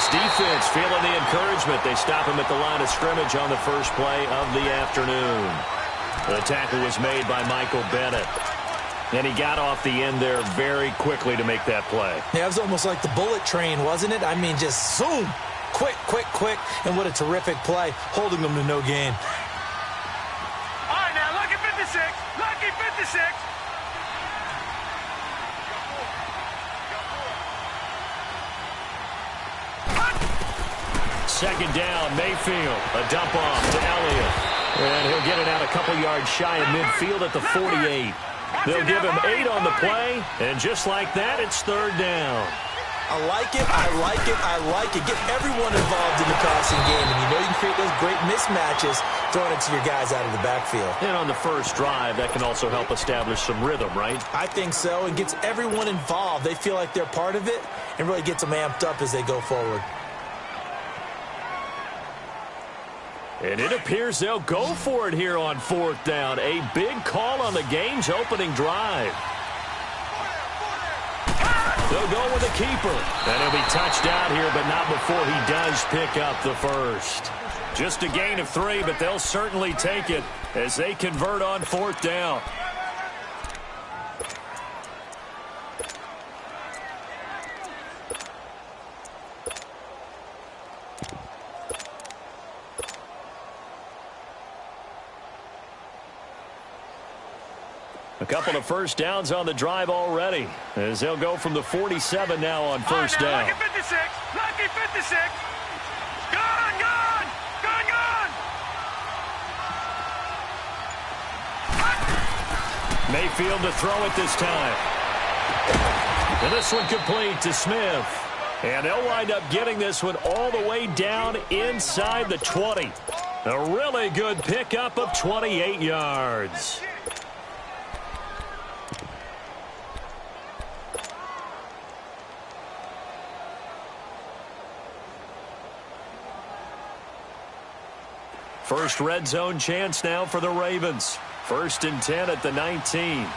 This defense feeling the encouragement. They stop him at the line of scrimmage on the first play of the afternoon. The tackle was made by Michael Bennett. And he got off the end there very quickly to make that play. Yeah, it was almost like the bullet train, wasn't it? I mean, just zoom. Quick, quick, quick. And what a terrific play, holding them to no gain. All right, now, lucky 56. Lucky 56. Second down, Mayfield. A dump off to Elliott. And he'll get it out a couple yards shy of midfield at the 48. They'll give him 8 on the play, and just like that, it's third down. I like it, I like it, I like it. Get everyone involved in the passing game, and you know you can create those great mismatches throwing it to your guys out of the backfield. And on the first drive, that can also help establish some rhythm, right? I think so, and gets everyone involved. They feel like they're part of it, and really gets them amped up as they go forward. And it appears they'll go for it here on fourth down. A big call on the game's opening drive. They'll go with a keeper. And he'll be touched out here, but not before he does pick up the first. Just a gain of 3, but they'll certainly take it as they convert on fourth down. A couple of first downs on the drive already, as they'll go from the 47 now on first down. Lucky 56. Lucky 56. Gone, gone. Gone, gone. Mayfield to throw it this time. And this one complete to Smith. And they'll wind up getting this one all the way down inside the 20. A really good pickup of 28 yards. First red zone chance now for the Ravens. 1st and 10 at the 19.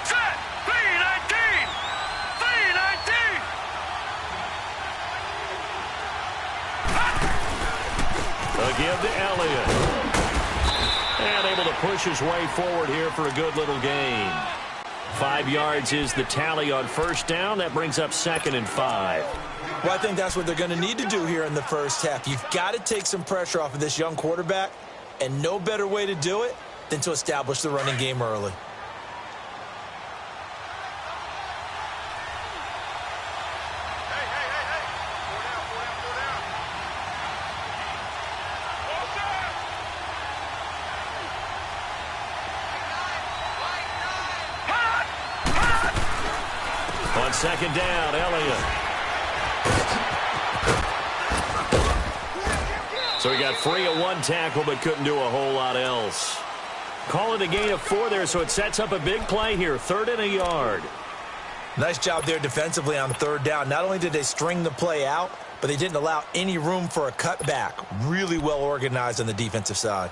Set. 3-19. 3-19. A give to Elliott. And able to push his way forward here for a good little gain. 5 yards is the tally on first down. That brings up 2nd and 5. Well, I think that's what they're going to need to do here in the first half. You've got to take some pressure off of this young quarterback, and no better way to do it than to establish the running game early. On second down, Elliott. So he got free of 1 tackle, but couldn't do a whole lot else. Call it a gain of 4 there, so it sets up a big play here. 3rd and a yard. Nice job there defensively on 3rd down. Not only did they string the play out, but they didn't allow any room for a cutback. Really well organized on the defensive side.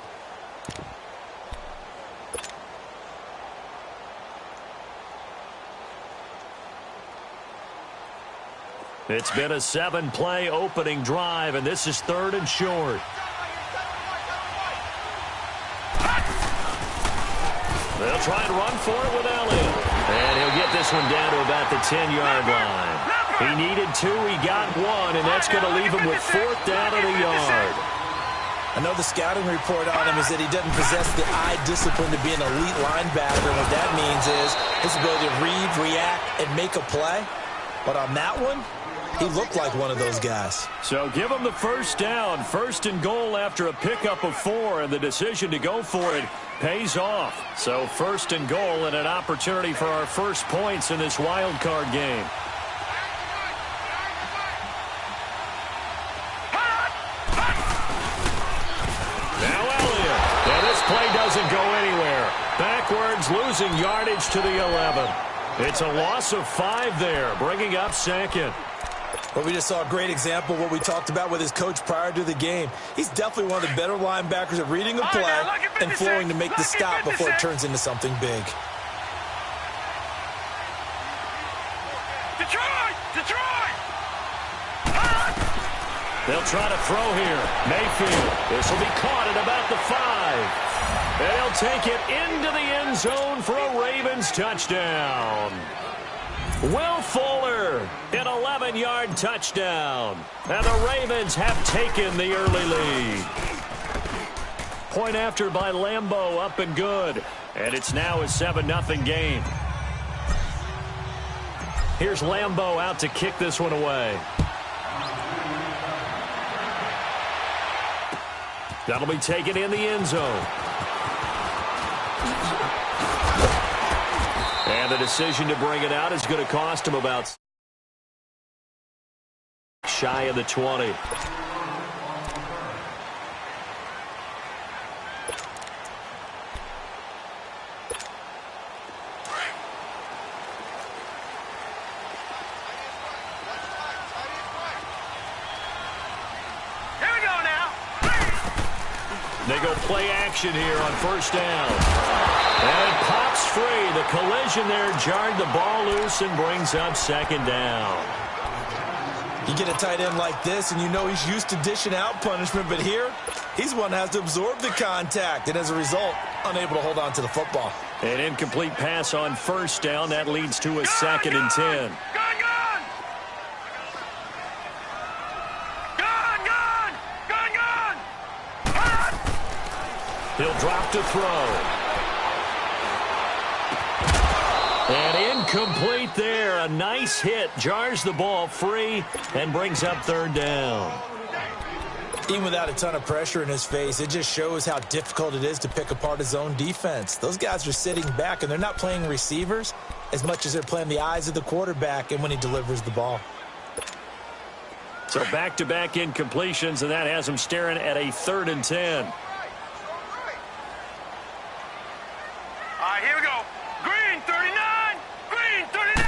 It's been a 7-play opening drive, and this is 3rd and short. They'll try and run for it with Elliott. And he'll get this one down to about the 10-yard line. He needed 2, he got 1, and that's going to leave him with 4th down and a yard. I know the scouting report on him is that he doesn't possess the eye discipline to be an elite linebacker. And what that means is his ability to read, react, and make a play. But on that one, he looked like one of those guys. So give him the first down. 1st and goal after a pickup of 4, and the decision to go for it pays off. So 1st and goal and an opportunity for our first points in this wild card game. Now Elliott. And this play doesn't go anywhere. Backwards, losing yardage to the 11. It's a loss of 5 there, bringing up 2nd. Well, we just saw a great example of what we talked about with his coach prior to the game. He's definitely one of the better linebackers at reading a play and flowing to make the stop before it turns into something big. Detroit! Detroit! They'll try to throw here. Mayfield. This will be caught at about the 5. And he'll take it into the end zone for a Ravens touchdown. Will Fuller, an 11-yard touchdown. And the Ravens have taken the early lead. Point after by Lambeau, up and good. And it's now a 7-0 game. Here's Lambeau out to kick this one away. That'll be taken in the end zone. And the decision to bring it out is going to cost him about shy of the 20. Here we go now. They go play action here on first down. And it pops free. The collision there jarred the ball loose and brings up second down. You get a tight end like this, and you know he's used to dishing out punishment, but here, he's one that has to absorb the contact, and as a result, unable to hold on to the football. An incomplete pass on first down. That leads to a 2nd and 10. Gone! Gone! He'll drop to throw. And incomplete there. A nice hit. Jars the ball free and brings up 3rd down. Even without a ton of pressure in his face, it just shows how difficult it is to pick apart his own defense. Those guys are sitting back, and they're not playing receivers as much as they're playing the eyes of the quarterback and when he delivers the ball. So back-to-back incompletions, and that has him staring at a 3rd and 10. All right, here we go. Green 39. Green 39.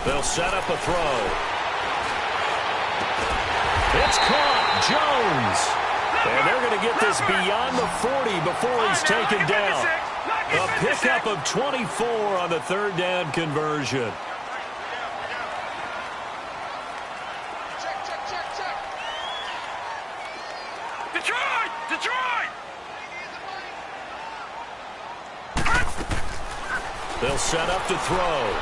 They'll set up a throw. It's caught. Jones. And they're going to get this beyond the 40 before he's taken down. A pickup of 24 on the 3rd down conversion. Detroit! Detroit! They'll set up to throw.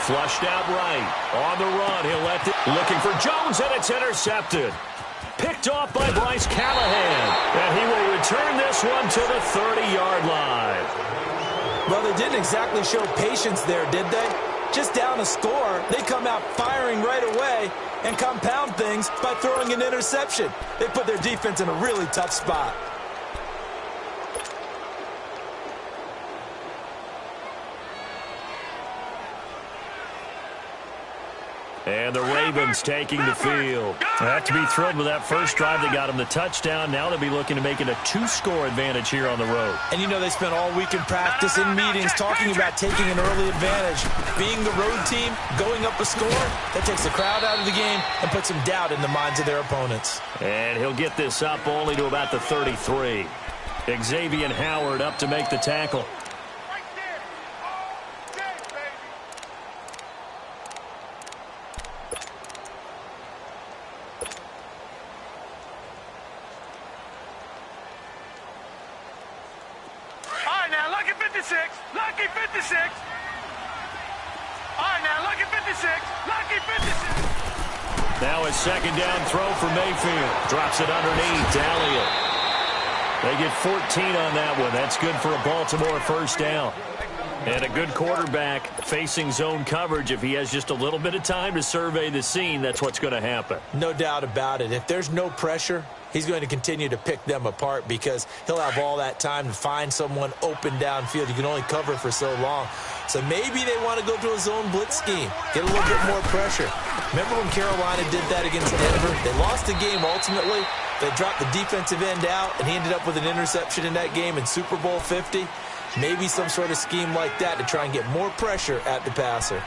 Flushed out right. On the run. He'll let it. Looking for Jones, and it's intercepted. Picked off by Bryce Callahan. And he will return this one to the 30-yard line. Well, they didn't exactly show patience there, did they? Just down a score, they come out firing right away and compound things by throwing an interception. They put their defense in a really tough spot. And the Ravens taking the field. They have to be thrilled with that first drive. They got them the touchdown. Now they'll be looking to make it a 2-score advantage here on the road. And you know they spent all week in practice, in meetings, talking about taking an early advantage. Being the road team, going up a score, that takes the crowd out of the game and puts some doubt in the minds of their opponents. And he'll get this up only to about the 33. Xavier Howard up to make the tackle. Lucky 56. All right, now, lucky 56. Lucky 56. Now a 2nd down throw for Mayfield. Drops it underneath to Elliott. They get 14 on that one. That's good for a Baltimore first down. And a good quarterback facing zone coverage. If he has just a little bit of time to survey the scene, that's what's going to happen. No doubt about it. If there's no pressure, he's going to continue to pick them apart because he'll have all that time to find someone open downfield. You can only cover for so long. So maybe they want to go to a zone blitz scheme, get a little bit more pressure. Remember when Carolina did that against Denver? They lost the game ultimately. They dropped the defensive end out, and he ended up with an interception in that game in Super Bowl 50. Maybe some sort of scheme like that to try and get more pressure at the passer.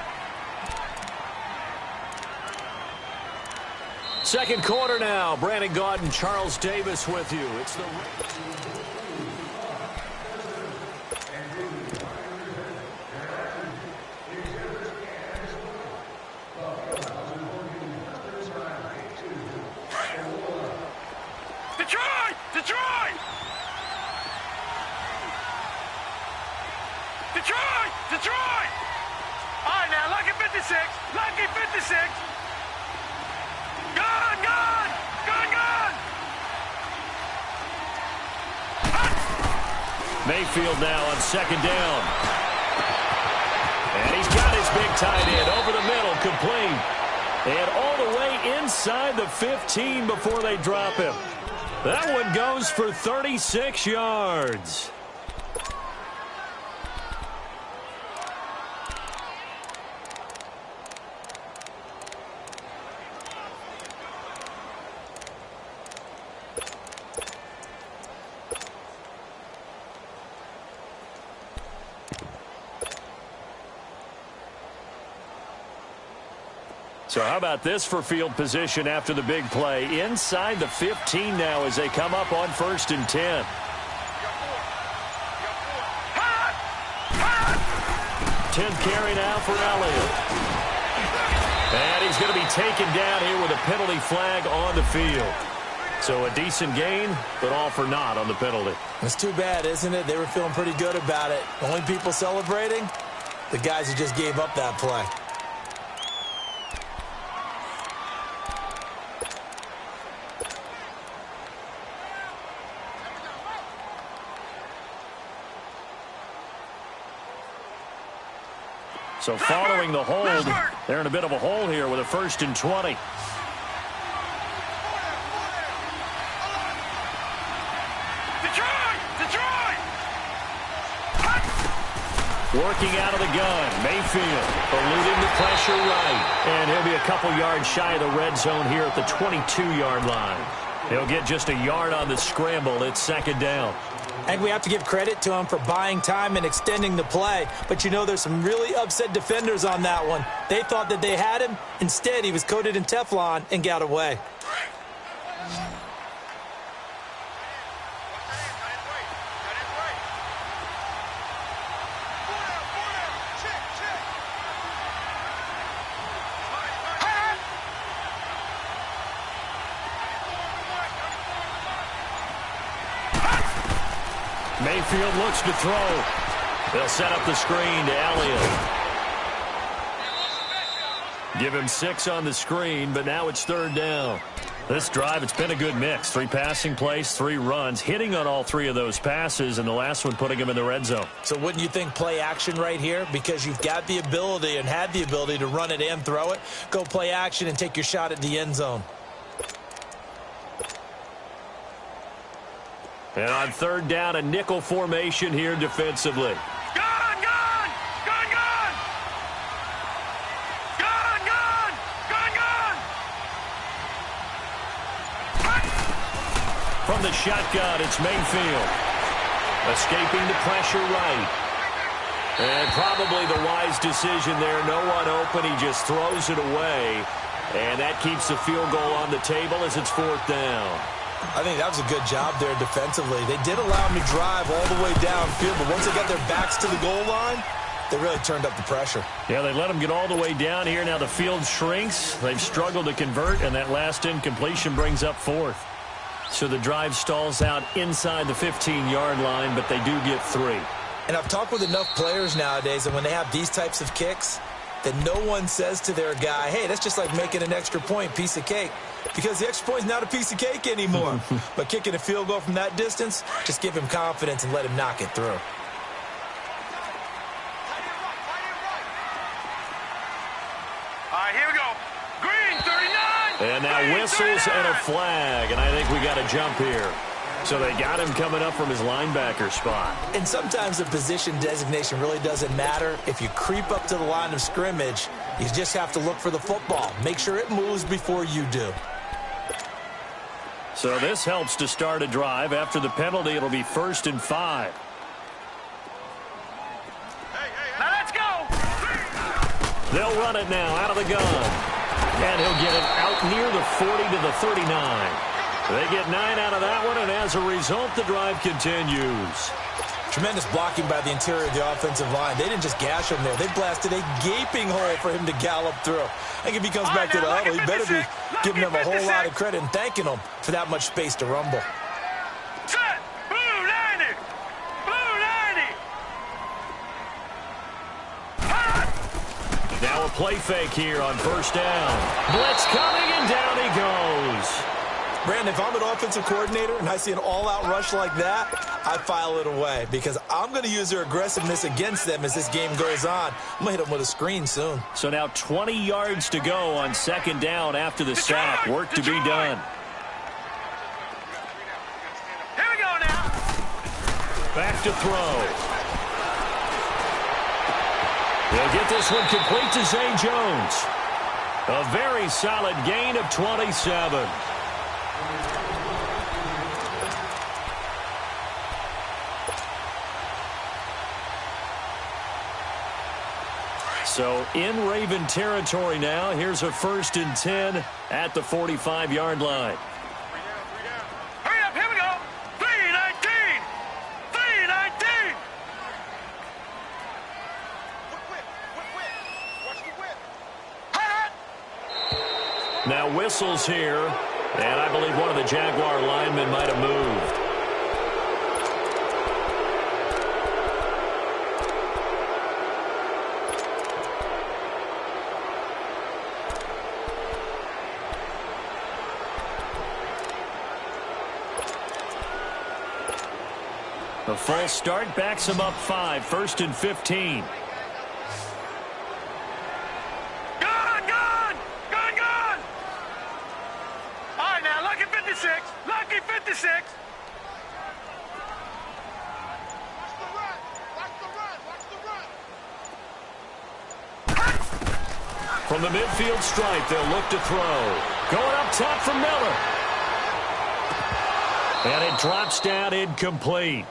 Second quarter now. Brandon Gaudin, Charles Davis with you. It's the... 56. Lucky 56. Gone, gone. Gone, gone. Mayfield now on second down. And he's got his big tight end over the middle, complete. And all the way inside the 15 before they drop him. That one goes for 36 yards. So how about this for field position after the big play? Inside the 15 now as they come up on 1st and 10. 10th carry now for Elliott. And he's going to be taken down here with a penalty flag on the field. So a decent gain, but all for naught on the penalty. It's too bad, isn't it? They were feeling pretty good about it. The only people celebrating, the guys who just gave up that play. So following the hold, they're in a bit of a hole here with a 1st and 20. Detroit! Working out of the gun, Mayfield eluding the pressure right. And he'll be a couple yards shy of the red zone here at the 22-yard line. He'll get just a yard on the scramble. It's 2nd down. I think we have to give credit to him for buying time and extending the play. But, you know, there's some really upset defenders on that one. They thought that they had him. Instead, he was coated in Teflon and got away. Mayfield looks to throw. They'll set up the screen to Elliott. Give him 6 on the screen, but now it's 3rd down. This drive, it's been a good mix. 3 passing plays, 3 runs, hitting on all 3 of those passes, and the last one putting him in the red zone. So wouldn't you think play action right here? Because you've got the ability and had the ability to run it and throw it. Go play action and take your shot at the end zone. And on 3rd down, a nickel formation here defensively. Gone, gone! Gone, gone! Gone, gone! Gone, gone! From the shotgun, it's Mayfield. Escaping the pressure right. And probably the wise decision there. No one open. He just throws it away. And that keeps the field goal on the table as it's 4th down. I think that was a good job there defensively. They did allow him to drive all the way downfield, but once they got their backs to the goal line, they really turned up the pressure. Yeah, they let him get all the way down here. Now the field shrinks. They've struggled to convert, and that last incompletion brings up 4th. So the drive stalls out inside the 15-yard line, but they do get 3. And I've talked with enough players nowadays, and when they have these types of kicks, that no one says to their guy, hey, that's just like making an extra point, piece of cake. Because the extra point is not a piece of cake anymore. But kicking a field goal from that distance, just give him confidence and let him knock it through. All right, here we go. Green, 39. And now Green, whistles 39. and a flag, and I think we got a jump here. So they got him coming up from his linebacker spot. And sometimes the position designation really doesn't matter. If you creep up to the line of scrimmage, you just have to look for the football. Make sure it moves before you do. So this helps to start a drive. After the penalty, it'll be 1st and 5. Now let's go. They'll run it now out of the gun. And he'll get it out near the 40 to the 39. They get 9 out of that one, and as a result, the drive continues. Tremendous blocking by the interior of the offensive line. They didn't just gash him there. They blasted a gaping hole for him to gallop through. I think if he comes back to the huddle, he better be giving them a whole lot of credit and thanking them for that much space to rumble. Set. Blue 90. Blue 90. Now a play fake here on first down. Blitz coming, and down he goes. Brandon, if I'm an offensive coordinator and I see an all-out rush like that, I file it away because I'm going to use their aggressiveness against them as this game goes on. I'm going to hit them with a screen soon. So now 20 yards to go on second down after the sack. Work to be done. Here we go now. Back to throw. They'll get this one complete to Zay Jones. A very solid gain of 27. So in Raven territory now. Here's a 1st and 10 at the 45-yard line. Hurry up, here we go. 3-19. 3-19. Watch the whip. Now whistles here, and I believe one of the Jaguar linemen might have moved. The false start backs him up 5, 1st and 15. Gone! All right, now, lucky 56. Lucky 56. Watch the run. From the midfield stripe, they'll look to throw. Going up top for Miller. And it drops down incomplete.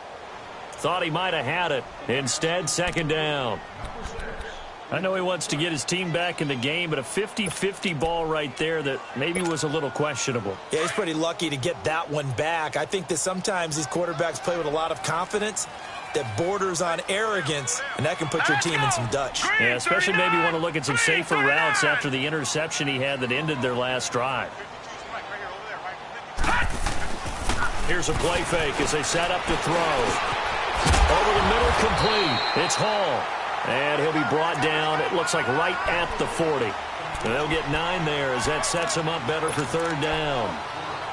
Thought he might have had it. Instead, second down. I know he wants to get his team back in the game, but a 50-50 ball right there that maybe was a little questionable. Yeah, he's pretty lucky to get that one back. I think that sometimes these quarterbacks play with a lot of confidence that borders on arrogance, and that can put your team in some Dutch. Yeah, especially maybe want to look at some safer routes after the interception he had that ended their last drive. Here's a play fake as they set up to throw. Over the middle, complete. It's Hall. And he'll be brought down, it looks like right at the 40. And they'll get 9 there as that sets them up better for third down.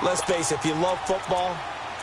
Let's face it, if you love football,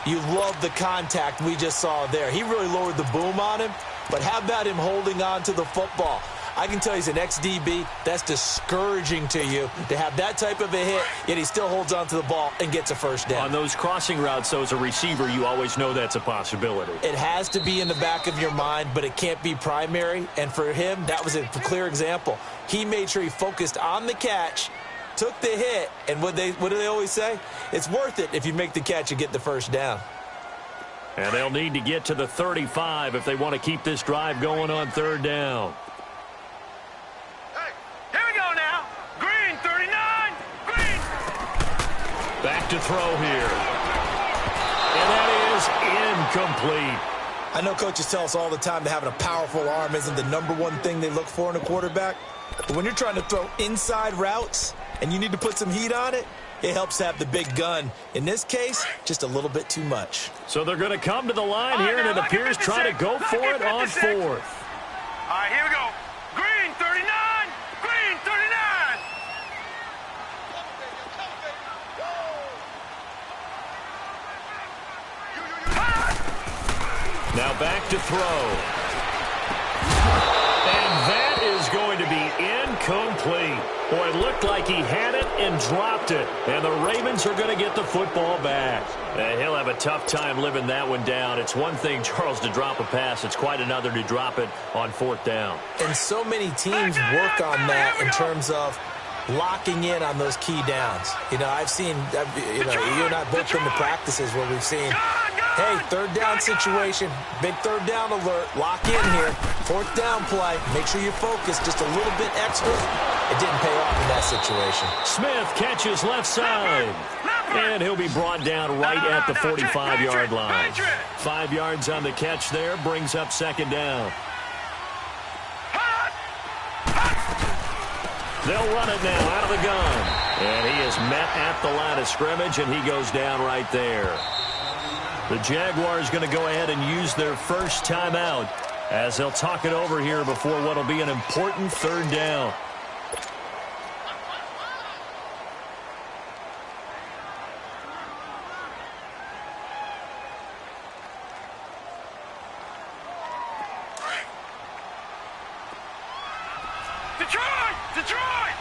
you love the contact we just saw there. He really lowered the boom on him, but how about him holding on to the football? I can tell he's an ex-DB. That's discouraging to you to have that type of a hit, yet he still holds on to the ball and gets a first down. On those crossing routes, though, as a receiver, you always know that's a possibility. It has to be in the back of your mind, but it can't be primary. And for him, that was a clear example. He made sure he focused on the catch, took the hit, and what do they always say? It's worth it if you make the catch and get the first down. And they'll need to get to the 35 if they want to keep this drive going on third down. Back to throw here. And that is incomplete. I know coaches tell us all the time that having a powerful arm isn't the #1 thing they look for in a quarterback. But when you're trying to throw inside routes and you need to put some heat on it, it helps to have the big gun. In this case, just a little bit too much. So they're going to come to the line here, and it appears try to go for it on 4th. All right, here we go. Green 39. Green 39. Now back to throw. And that is going to be incomplete. Boy, it looked like he had it and dropped it. And the Ravens are going to get the football back. And he'll have a tough time living that one down. It's one thing, Charles, to drop a pass. It's quite another to drop it on 4th down. And so many teams work on that in terms of locking in on those key downs. You know, I've seen, you and I both been to practices where we've seen, hey, third down situation, big third down alert, lock in here, 4th down play, make sure you focus just a little bit extra. It didn't pay off in that situation. Smith catches left side. And he'll be brought down right at the 45-yard line. 5 yards on the catch there, brings up second down. They'll run it now out of the gun. And he is met at the line of scrimmage, and he goes down right there. The Jaguars going to go ahead and use their first timeout as they'll talk it over here before what will be an important third down. Detroit!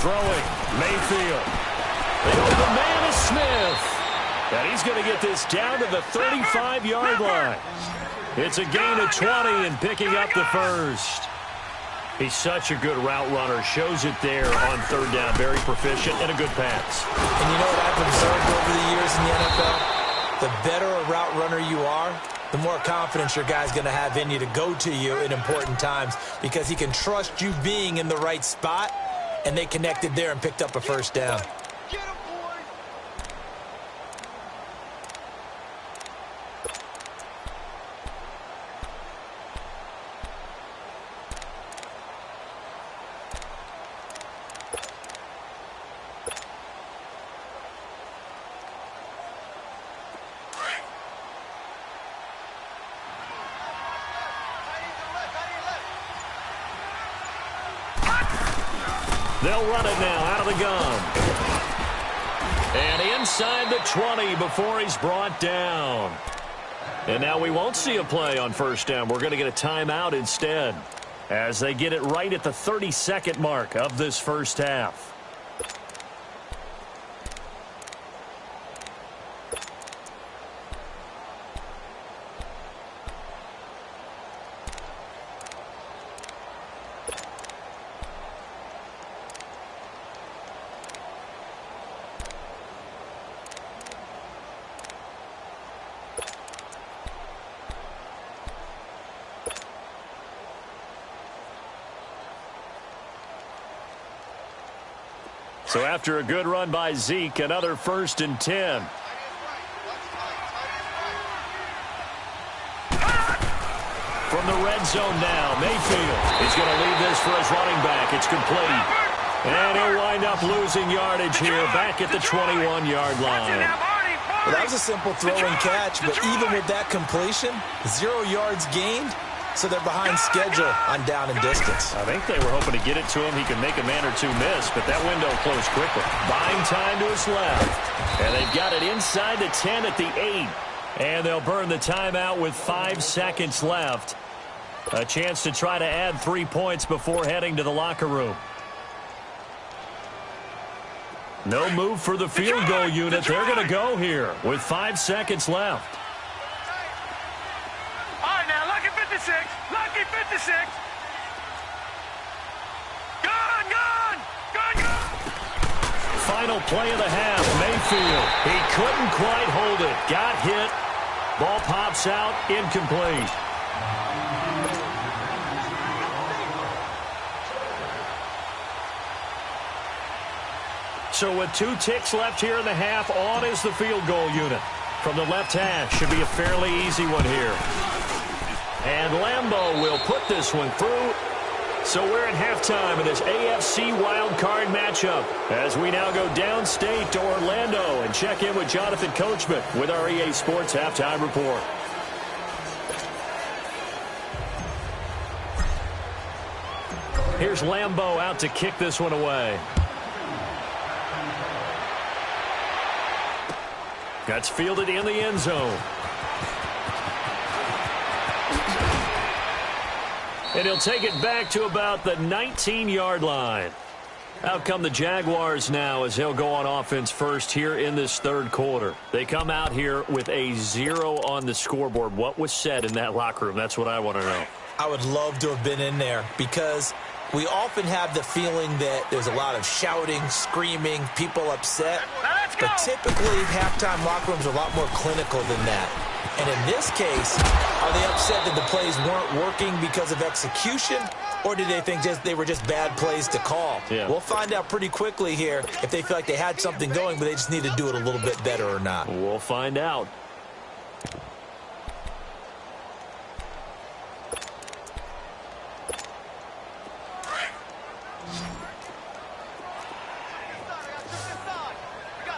Throwing, Mayfield. The open man is Smith. And he's going to get this down to the 35-yard line. It's a gain of 20 and picking up the first. He's such a good route runner. Shows it there on third down. Very proficient and a good pass. And you know what I've observed over the years in the NFL? The better a route runner you are, the more confidence your guy's going to have in you to go to you in important times because he can trust you being in the right spot, and they connected there and picked up a first down. They'll run it now out of the gun. And inside the 20 before he's brought down. And now we won't see a play on first down. We're going to get a timeout instead as they get it right at the 32nd mark of this first half. So after a good run by Zeke, another 1st and 10. From the red zone now, Mayfield is going to leave this for his running back. It's complete. And he'll wind up losing yardage here back at the 21-yard line. Well, that was a simple throw and catch, but even with that completion, 0 yards gained. So they're behind schedule on down and distance. I think they were hoping to get it to him. He could make a man or two miss, but that window closed quickly. Buying time to his left. And they've got it inside the 10 at the 8. And they'll burn the timeout with 5 seconds left. A chance to try to add 3 points before heading to the locker room. No move for the field goal unit. They're going to go here with 5 seconds left. Lucky 56. Gone, gone, gone, gone. Final play of the half, Mayfield. He couldn't quite hold it. Got hit. Ball pops out, incomplete. So with 2 ticks left here in the half, on is the field goal unit. From the left hash, should be a fairly easy one here. And Lambeau will put this one through. So we're at halftime in this AFC wildcard matchup as we now go downstate to Orlando and check in with Jonathan Coachman with our EA Sports Halftime Report. Here's Lambeau out to kick this one away. That's fielded in the end zone. And he'll take it back to about the 19-yard line. Out come the Jaguars now as he'll go on offense first here in this third quarter. They come out here with a 0 on the scoreboard. What was said in that locker room? That's what I want to know. I would love to have been in there because we often have the feeling that there's a lot of shouting, screaming, people upset. But typically, halftime locker rooms are a lot more clinical than that. And in this case, are they upset that the plays weren't working because of execution, or did they think they were just bad plays to call? Yeah. We'll find out pretty quickly here if they feel like they had something going, but they just need to do it a little bit better or not. We'll find out.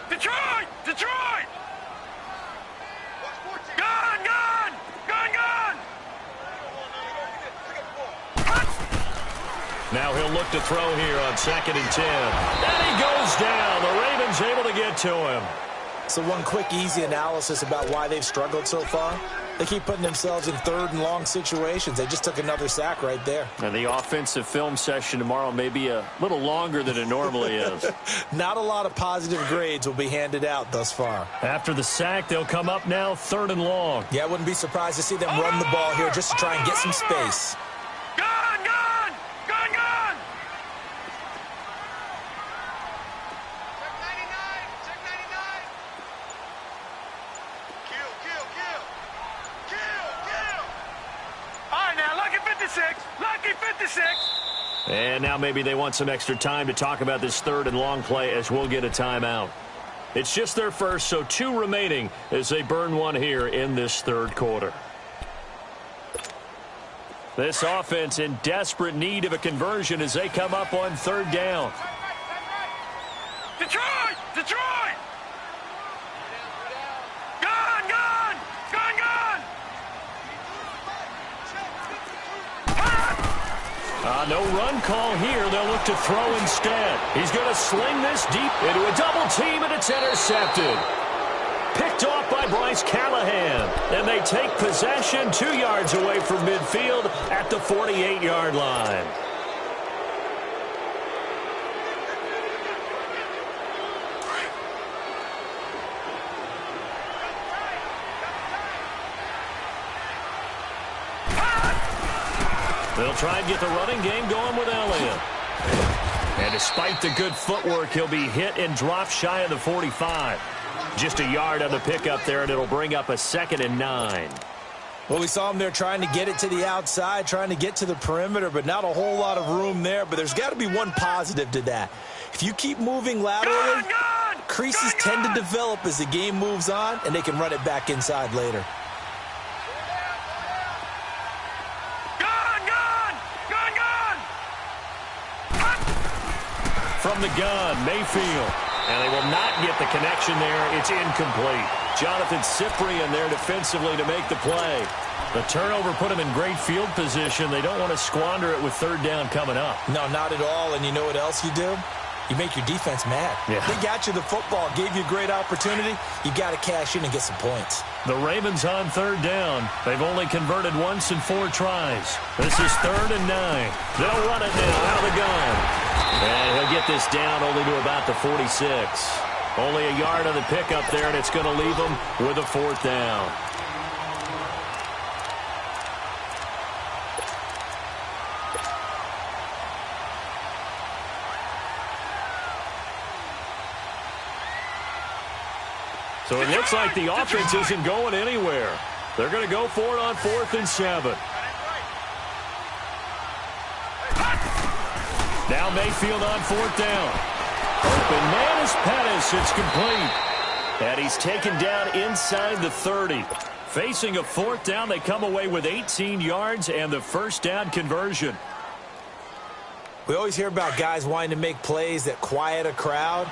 Detroit! Detroit! Gone, gone! Gone, gone! Now he'll look to throw here on 2nd and 10. And he goes down. The Ravens able to get to him. So one quick, easy analysis about why they've struggled so far. They keep putting themselves in third and long situations. They just took another sack right there. And the offensive film session tomorrow may be a little longer than it normally is. Not a lot of positive grades will be handed out thus far. After the sack, they'll come up now third and long. Yeah, I wouldn't be surprised to see them run the ball here just to try and get some space. Gun, gun! Gun, gun! Check 99! Check 99! Kill, kill, kill! Kill, kill! All right, now, lucky 56! Lucky 56! And now maybe they want some extra time to talk about this third and long play as we'll get a timeout. It's just their first, so 2 remaining as they burn one here in this third quarter. This offense in desperate need of a conversion as they come up on third down. Detroit! Detroit! Gun, gun! Gun, gun! No run call here. They'll look to throw instead. He's going to sling this deep into a double team, and it's intercepted. Picked off by Bryce Callahan. And they take possession 2 yards away from midfield at the 48-yard line. They'll try and get the running game going with Elliott. And despite the good footwork, he'll be hit and dropped shy of the 45. Just a yard on the pickup there, and it'll bring up a 2nd and 9. Well, we saw him there trying to get it to the outside, trying to get to the perimeter, but not a whole lot of room there. But there's got to be one positive to that. If you keep moving laterally, creases tend to develop as the game moves on, and they can run it back inside later. From the gun, Mayfield. And they will not get the connection there. It's incomplete. Jonathan Cyprien there defensively to make the play. The turnover put him in great field position. They don't want to squander it with third down coming up. No, not at all. And you know what else you do? You make your defense mad. Yeah. They got you the football, gave you a great opportunity. You got to cash in and get some points. The Ravens on third down. They've only converted once in 4 tries. This is 3rd and 9. They'll run it now out of the gun. And he'll get this down only to about the 46. Only a yard on the pickup there, and it's going to leave him with a 4th down. So it looks like the offense isn't going anywhere. They're going to go for it on 4th and 7. Now Mayfield on 4th down. Open man is Pettis. It's complete. And he's taken down inside the 30. Facing a 4th down, they come away with 18 yards and the first down conversion. We always hear about guys wanting to make plays that quiet a crowd.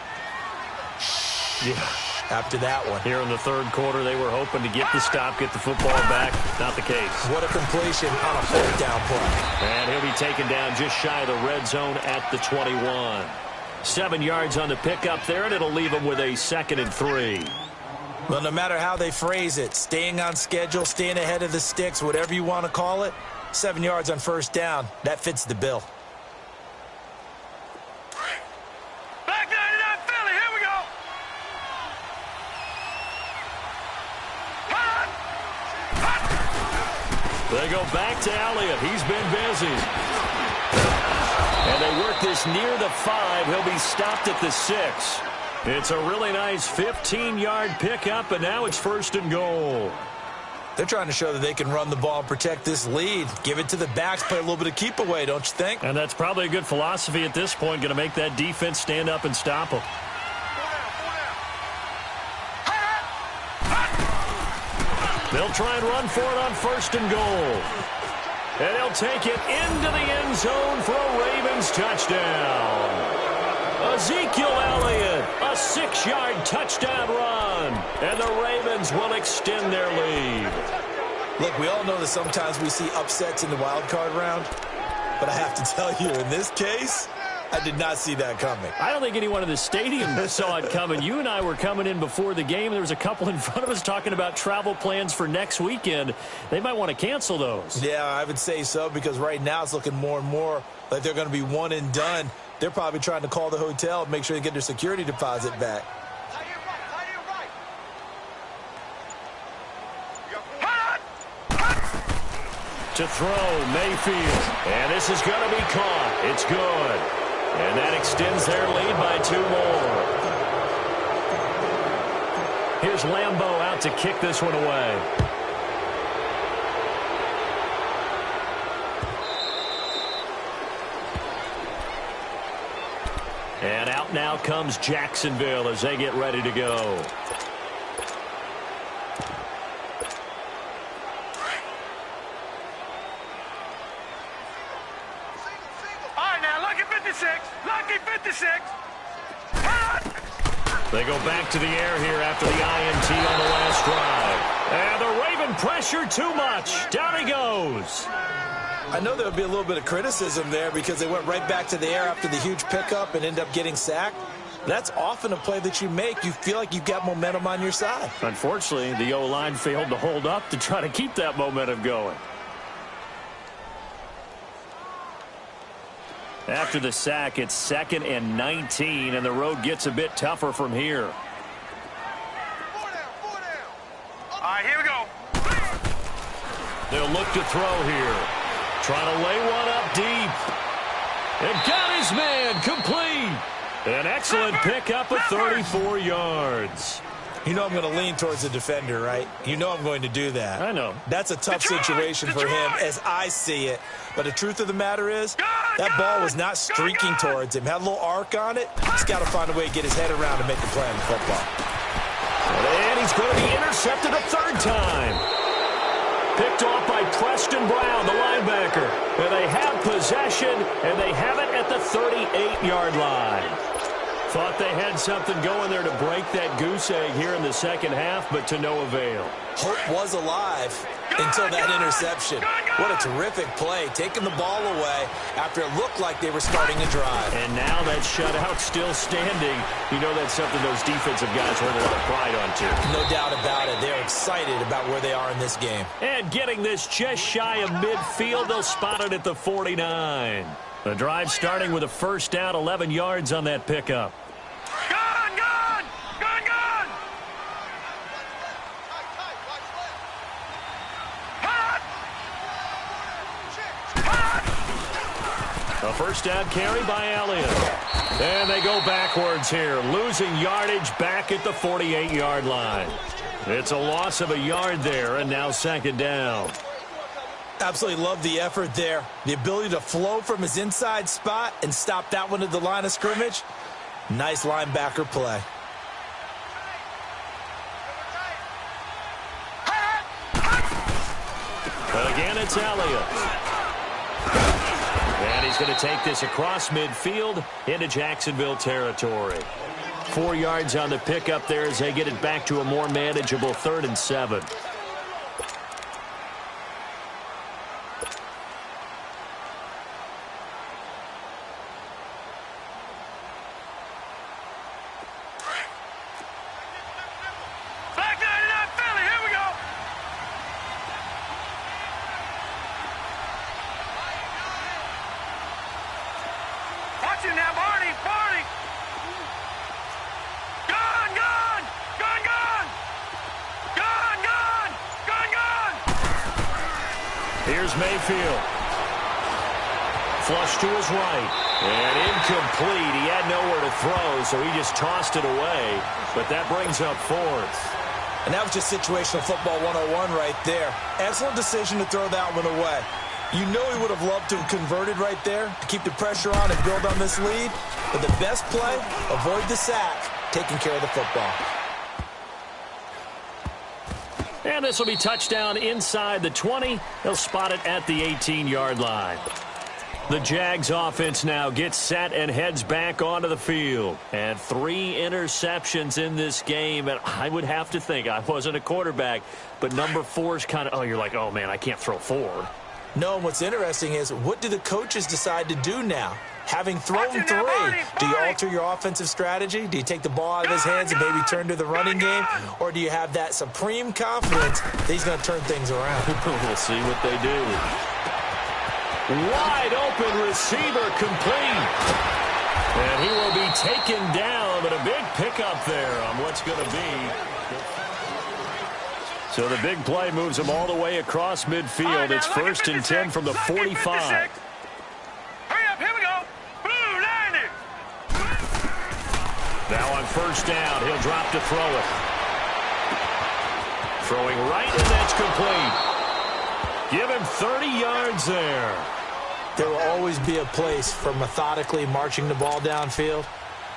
Yeah. After that one. Here in the third quarter, they were hoping to get the stop, get the football back. Not the case. What a completion on a 4th down play. And he'll be taken down just shy of the red zone at the 21. 7 yards on the pickup there, and it'll leave him with a 2nd and 3. Well, no matter how they phrase it, staying on schedule, staying ahead of the sticks, whatever you want to call it, 7 yards on 1st down, that fits the bill. Back 99 Philly, here we go! They go back to Elliott. He's been busy. And they work this near the 5. He'll be stopped at the 6. It's a really nice 15-yard pickup, and now it's 1st and goal. They're trying to show that they can run the ball and protect this lead. Give it to the backs, play a little bit of keep away, don't you think? And that's probably a good philosophy at this point, going to make that defense stand up and stop them. They'll try and run for it on 1st and goal. And he'll take it into the end zone for a Ravens touchdown. Ezekiel Elliott, a 6-yard touchdown run. And the Ravens will extend their lead. Look, we all know that sometimes we see upsets in the wild card round. But I have to tell you, in this case, I did not see that coming. I don't think anyone in the stadium saw it coming. You and I were coming in before the game. There was a couple in front of us talking about travel plans for next weekend. They might want to cancel those. Yeah, I would say so, because right now it's looking more and more like they're going to be one and done. They're probably trying to call the hotel and make sure they get their security deposit back. To throw, Mayfield. And this is going to be caught. It's good. And that extends their lead by 2 more. Here's Lambeau out to kick this one away. And out now comes Jacksonville as they get ready to go. Lucky 56. They go back to the air here after the INT on the last drive. And the Raven pressure too much. Down he goes. I know there would be a little bit of criticism there because they went right back to the air after the huge pickup and end up getting sacked. That's often a play that you make. You feel like you've got momentum on your side. Unfortunately, the O-line failed to hold up to try to keep that momentum going. After the sack, it's 2nd and 19, and the road gets a bit tougher from here. 4 down, 4 down. All right, here we go. They'll look to throw here. Trying to lay one up deep. And got his man complete. An excellent pickup of 34 yards. You know I'm going to lean towards the defender, right? You know I'm going to do that. I know. That's a tough situation for him as I see it. But the truth of the matter is, that ball was not streaking towards him. Had a little arc on it. He's got to find a way to get his head around and make a play on the football. And he's going to be intercepted a 3rd time. Picked off by Preston Brown, the linebacker. And they have possession, and they have it at the 38-yard line. Thought they had something going there to break that goose egg here in the second half, but to no avail. Hope was alive until that interception. What a terrific play, taking the ball away after it looked like they were starting a drive. And now that shutout still standing. You know that's something those defensive guys hold a lot of pride on, too. No doubt about it. They're excited about where they are in this game. And getting this just shy of midfield, they'll spot it at the 49. The drive starting with a 1st down, 11 yards on that pickup. A 1st down carry by Elliott. And they go backwards here, losing yardage back at the 48-yard line. It's a loss of a yard there, and now 2nd down. Absolutely love the effort there. The ability to flow from his inside spot and stop that one at the line of scrimmage. Nice linebacker play. Again, it's Elliott. And he's going to take this across midfield into Jacksonville territory. 4 yards on the pickup there as they get it back to a more manageable 3rd and 7. Here's Mayfield. Flush to his right. And incomplete. He had nowhere to throw, so he just tossed it away. But that brings up 4th. And that was just situational football 101 right there. Excellent decision to throw that one away. You know he would have loved to have converted right there to keep the pressure on and build on this lead. But the best play, avoid the sack, taking care of the football. And this will be touchdown inside the 20. They'll spot it at the 18-yard line. The Jags offense now gets set and heads back onto the field. And 3 interceptions in this game. And I would have to think, I wasn't a quarterback, but number 4 is kind of, oh, you're like, oh, man, I can't throw 4. No, what's interesting is, what do the coaches decide to do now? Having thrown 3, do you alter your offensive strategy? Do you take the ball out of his hands and maybe turn to the running game? Or do you have that supreme confidence that he's going to turn things around? We'll see what they do. Wide open receiver complete. And he will be taken down, but a big pickup there on what's going to be. So the big play moves him all the way across midfield. It's 1st and 10 from the 45. Now on 1st down, he'll drop to throw it. Throwing right, and that's complete. Give him 30 yards there. There will always be a place for methodically marching the ball downfield.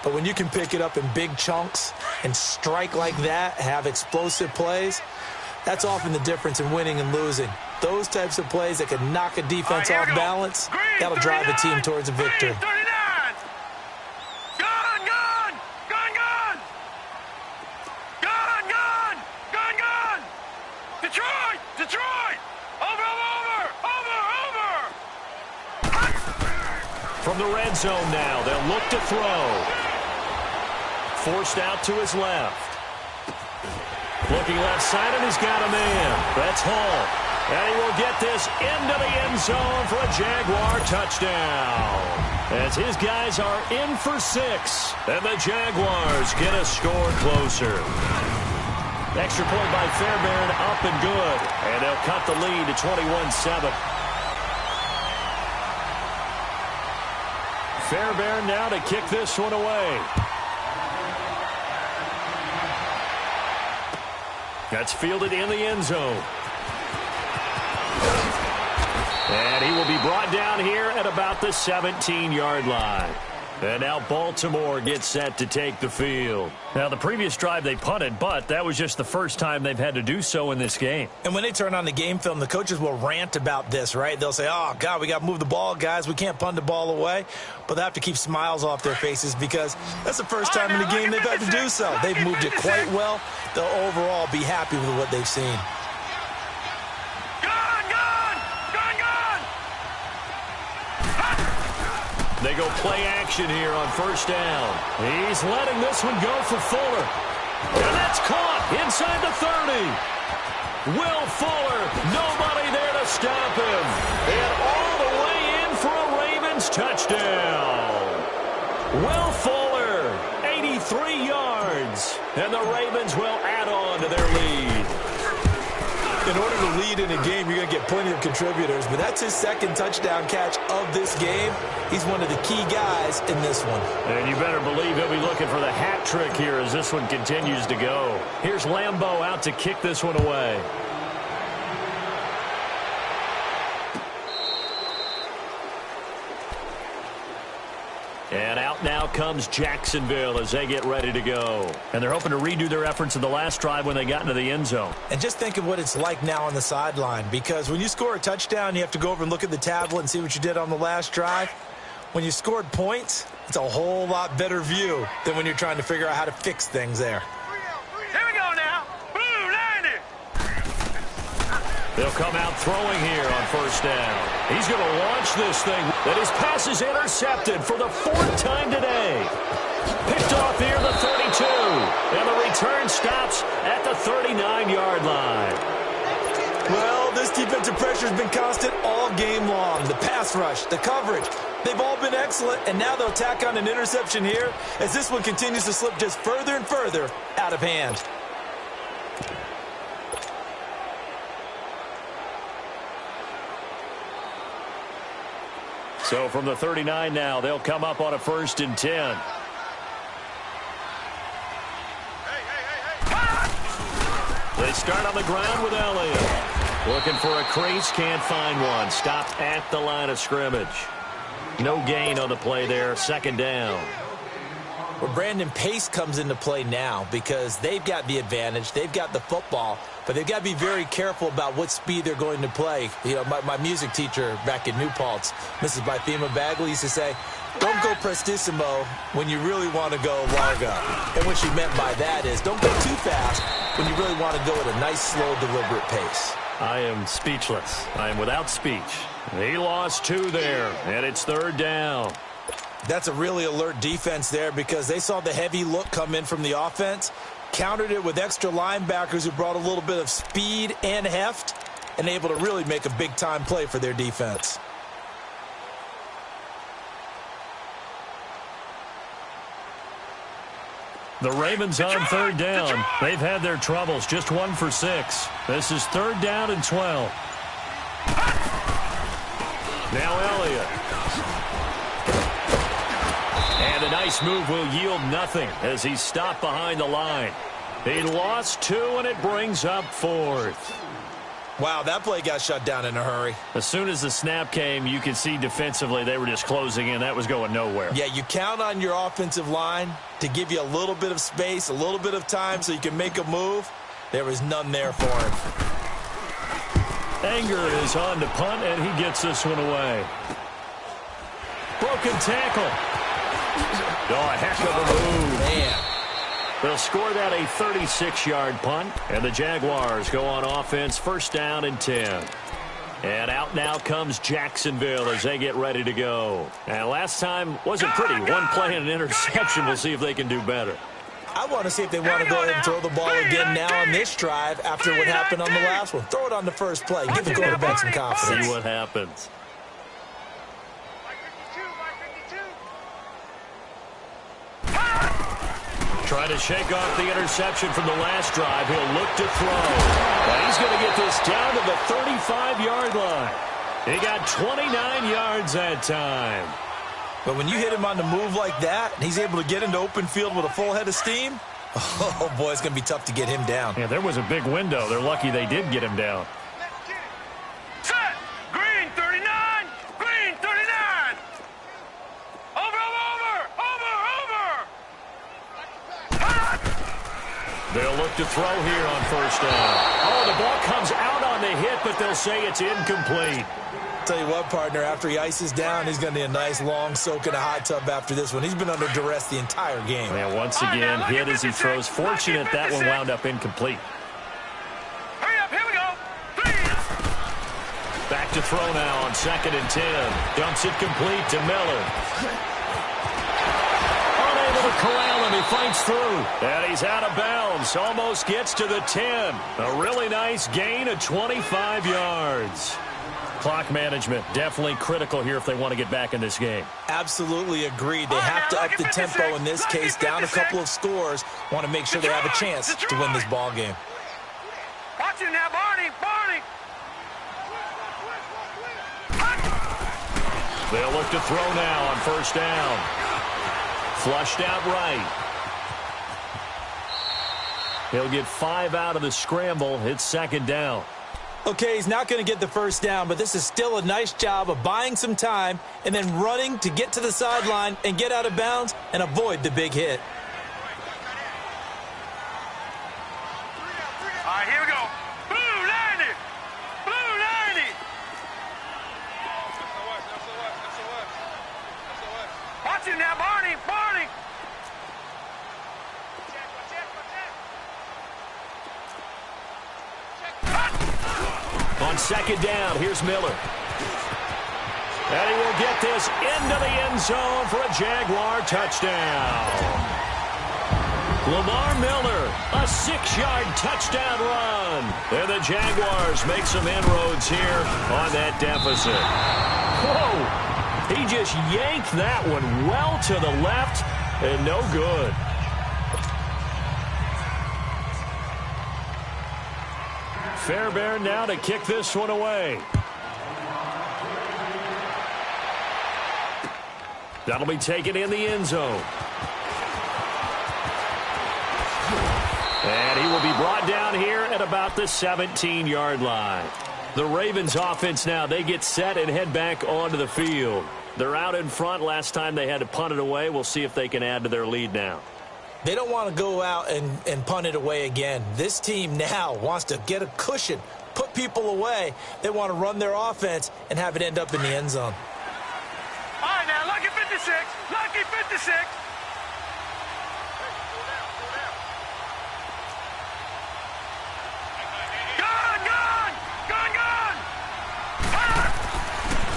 But when you can pick it up in big chunks and strike like that, have explosive plays, that's often the difference in winning and losing. Those types of plays that can knock a defense off balance, that'll drive a team towards a victory. From the red zone now, they'll look to throw. Forced out to his left. Looking left side, and he's got a man. That's Hall. And he will get this into the end zone for a Jaguar touchdown. As his guys are in for 6. And the Jaguars get a score closer. Extra point by Fairbairn, up and good. And they'll cut the lead to 21-7. Fairbairn now to kick this one away. That's fielded in the end zone. And he will be brought down here at about the 17-yard line. And now Baltimore gets set to take the field. Now, the previous drive they punted, but that was just the first time they've had to do so in this game. And when they turn on the game film, the coaches will rant about this, right? They'll say, oh, God, we got to move the ball, guys. We can't punt the ball away. But they have to keep smiles off their faces because that's the first time in the game they've had to do so. They've moved it quite well. They'll overall be happy with what they've seen. They go play action here on 1st down. He's letting this one go for Fuller. And that's caught inside the 30. Will Fuller, nobody there to stop him. And all the way in for a Ravens touchdown. Will Fuller, 83 yards. And the Ravens will add on to their lead. In order to lead in a game, you're going to get plenty of contributors, but that's his 2nd touchdown catch of this game. He's one of the key guys in this one. And you better believe he'll be looking for the hat trick here as this one continues to go. Here's Lambeau out to kick this one away. And out now comes Jacksonville as they get ready to go. And they're hoping to redo their efforts in the last drive when they got into the end zone. And just think of what it's like now on the sideline, because when you score a touchdown, you have to go over and look at the tablet and see what you did on the last drive. When you scored points, it's a whole lot better view than when you're trying to figure out how to fix things there. Here we go now. Blue 90. They'll come out throwing here on 1st down. He's going to launch this thing. And his pass is intercepted for the 4th time today. Picked off here the 32. And the return stops at the 39-yard line. Well, this defensive pressure has been constant all game long. The pass rush, the coverage, they've all been excellent. And now they'll tack on an interception here as this one continues to slip just further and further out of hand. So from the 39 now, they'll come up on a 1st and 10. They start on the ground with Elliott. Looking for a crease, can't find one. Stopped at the line of scrimmage. No gain on the play there, 2nd down. Well, Brandon, pace comes into play now because they've got the advantage. They've got the football, but they've got to be very careful about what speed they're going to play. You know, my music teacher back in New Paltz, Mrs. Bythema Bagley, used to say, don't go prestissimo when you really want to go largo. And what she meant by that is don't go too fast when you really want to go at a nice, slow, deliberate pace. I am speechless. I am without speech. He lost 2 there, and it's 3rd down. That's a really alert defense there because they saw the heavy look come in from the offense, countered it with extra linebackers who brought a little bit of speed and heft, and able to really make a big-time play for their defense. The Ravens on 3rd down. They've had their troubles, just 1 for 6. This is 3rd down and 12. Now Elliott. And a nice move will yield nothing as he's stopped behind the line. He lost 2, and it brings up 4th. Wow, that play got shut down in a hurry. As soon as the snap came, you could see defensively they were just closing in. That was going nowhere. Yeah, you count on your offensive line to give you a little bit of space, a little bit of time so you can make a move. There was none there for him. Anger is on to punt, and he gets this one away. Broken tackle. Oh, a heck of a move. Man. They'll score that a 36-yard punt, and the Jaguars go on offense, 1st down and 10. And out now comes Jacksonville as they get ready to go. And last time wasn't pretty. 1 play and an interception. We'll see if they can do better. I want to see if they want to go ahead and throw the ball again now on this drive after what happened on the last one. Throw it on the first play. Give the quarterback some confidence. See what happens. Trying to shake off the interception from the last drive. He'll look to throw. And he's going to get this down to the 35-yard line. He got 29 yards that time. But when you hit him on the move like that, and he's able to get into open field with a full head of steam, oh, boy, it's going to be tough to get him down. Yeah, there was a big window. They're lucky they did get him down. Set. Green 39. Green 39. Over. They'll look to throw here on 1st down. Oh, the ball comes out on the hit, but they'll say it's incomplete. Tell you what, partner, after he ices down, he's going to need a nice long soak in a hot tub after this one. He's been under duress the entire game. And once again, hit as he throws. Fortunate that one wound up incomplete. Hurry up, here we go. 3. Back to throw now on 2nd and 10. Dumps it complete to Miller. Unable to corral him. He fights through. And he's out of bounds. Almost gets to the 10. A really nice gain of 25 yards. Clock management definitely critical here if they want to get back in this game. Absolutely agreed. They have to up the tempo in this case, down a couple of scores. Want to make sure they have a chance to win this ball game. Watch him now, Barney. They'll look to throw now on 1st down. Flushed out right. He'll get 5 out of the scramble. It's 2nd down. Okay, he's not going to get the 1st down, but this is still a nice job of buying some time and then running to get to the sideline and get out of bounds and avoid the big hit. All right, here we go. Blue 90. Blue 90. Watch him now, Barney. On 2nd down, here's Miller. And he will get this into the end zone for a Jaguar touchdown. Lamar Miller, a 6-yard touchdown run. And the Jaguars make some inroads here on that deficit. Whoa! He just yanked that one well to the left and no good. Fairbairn now to kick this one away. That'll be taken in the end zone. And he will be brought down here at about the 17-yard line. The Ravens offense now, they get set and head back onto the field. They're out in front. Last time they had to punt it away. We'll see if they can add to their lead now. They don't want to go out and punt it away again. This team now wants to get a cushion, put people away. They want to run their offense and have it end up in the end zone. All right, now, lucky 56. Lucky 56. Gone.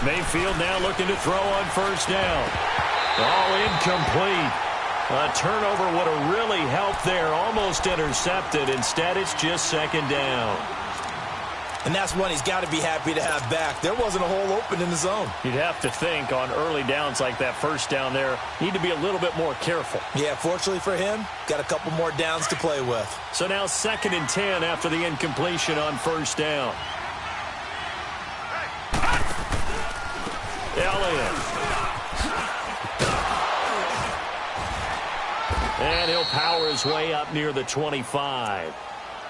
Mayfield now looking to throw on first down. Oh, incomplete. A turnover would have really helped there. Almost intercepted. Instead, it's just second down. And that's one he's got to be happy to have back. There wasn't a hole open in the zone. You'd have to think on early downs like that first down there, need to be a little bit more careful. Yeah, fortunately for him, got a couple more downs to play with. So now 2nd and 10 after the incompletion on first down. Elliott. And he'll power his way up near the 25.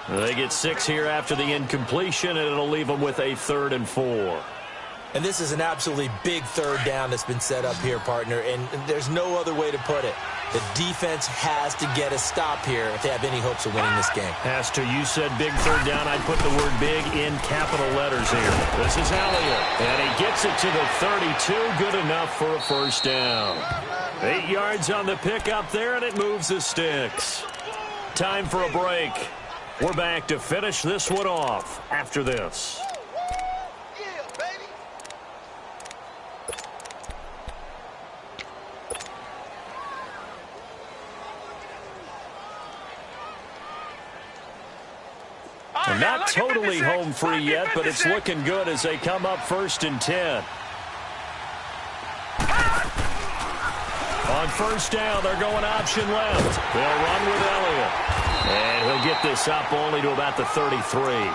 They get 6 here after the incompletion, and it'll leave them with a 3rd and 4. And this is an absolutely big third down that's been set up here, partner, and there's no other way to put it. The defense has to get a stop here if they have any hopes of winning this game. Has to. You said big third down. I'd put the word big in capital letters here. This is Elliott, and he gets it to the 32. Good enough for a first down. 8 yards on the pickup there, and it moves the sticks. Time for a break. We're back to finish this one off after this. And not totally home free yet, but it's looking good as they come up 1st and 10. On first down, they're going option left. They'll run with Elliott. And he'll get this up only to about the 33.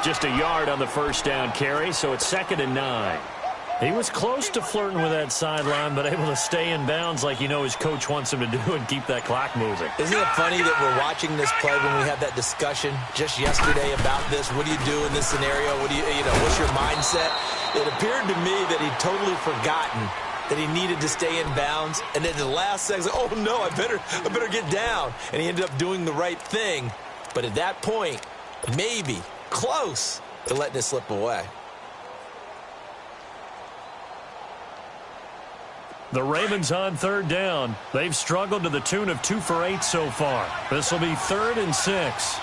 Just a yard on the first down carry, so it's 2nd and 9. He was close to flirting with that sideline, but able to stay in bounds like his coach wants him to do and keep that clock moving. Isn't it funny that we're watching this play when we had that discussion just yesterday about this? What do you do in this scenario? What do what's your mindset? It appeared to me that he'd totally forgotten that he needed to stay in bounds, and then the last second, oh no, I better get down. And he ended up doing the right thing. But at that point, maybe close to letting it slip away. The Ravens on third down. They've struggled to the tune of 2 for 8 so far. This will be 3rd and 6.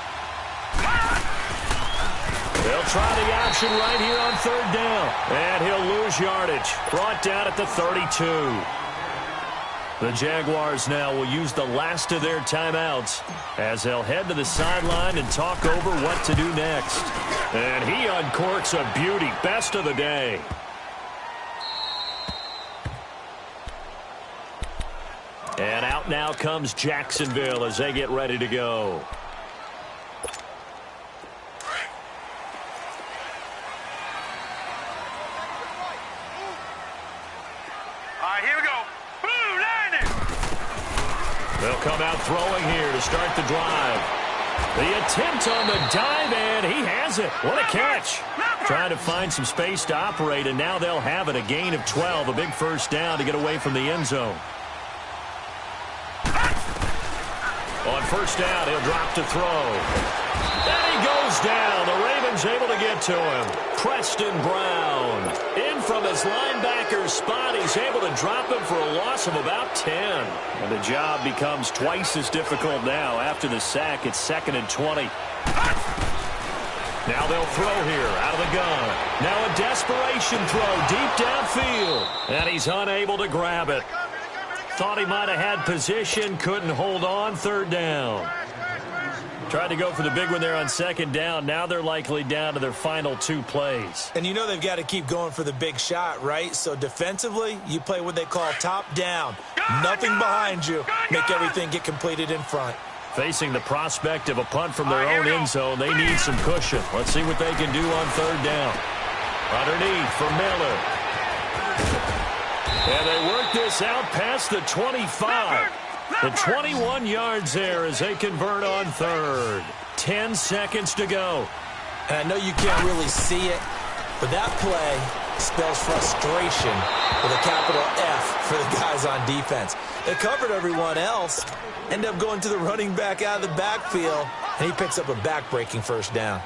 They'll try the option right here on third down. And he'll lose yardage. Brought down at the 32. The Jaguars now will use the last of their timeouts as they'll head to the sideline and talk over what to do next. And he uncorks a beauty. Best of the day. And out now comes Jacksonville as they get ready to go. They'll come out throwing here to start the drive. The attempt on the dive, and he has it. What a catch. Trying to find some space to operate, and now they'll have it. A gain of 12, a big first down to get away from the end zone. On first down, he'll drop to throw. And he goes down. The Ravens able to get to him. Preston Brown in from his linebacker spot. He's able to drop him for a loss of about 10. And the job becomes twice as difficult now. After the sack, it's 2nd and 20. Now they'll throw here out of the gun. Now a desperation throw deep downfield. And he's unable to grab it. Thought he might have had position, couldn't hold on. Third down. Tried to go for the big one there on 2nd down. Now they're likely down to their final 2 plays. And they've got to keep going for the big shot, right? So defensively, you play what they call top down. Nothing behind you. Make everything get completed in front. Facing the prospect of a punt from their own end zone, they need some cushion. Let's see what they can do on third down. Underneath for Miller. And they work this out past the 25. The 21 yards there as they convert on third. 10 seconds to go. And I know you can't really see it, but that play spells frustration with a capital F for the guys on defense. They covered everyone else, end up going to the running back out of the backfield, and he picks up a back-breaking first down.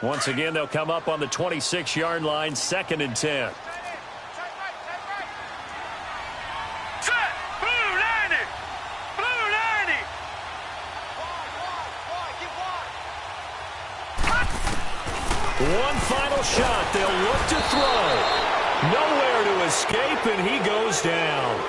Once again, they'll come up on the 26-yard line, 2nd and 10. One final shot. They'll look to throw. Nowhere to escape, and he goes down.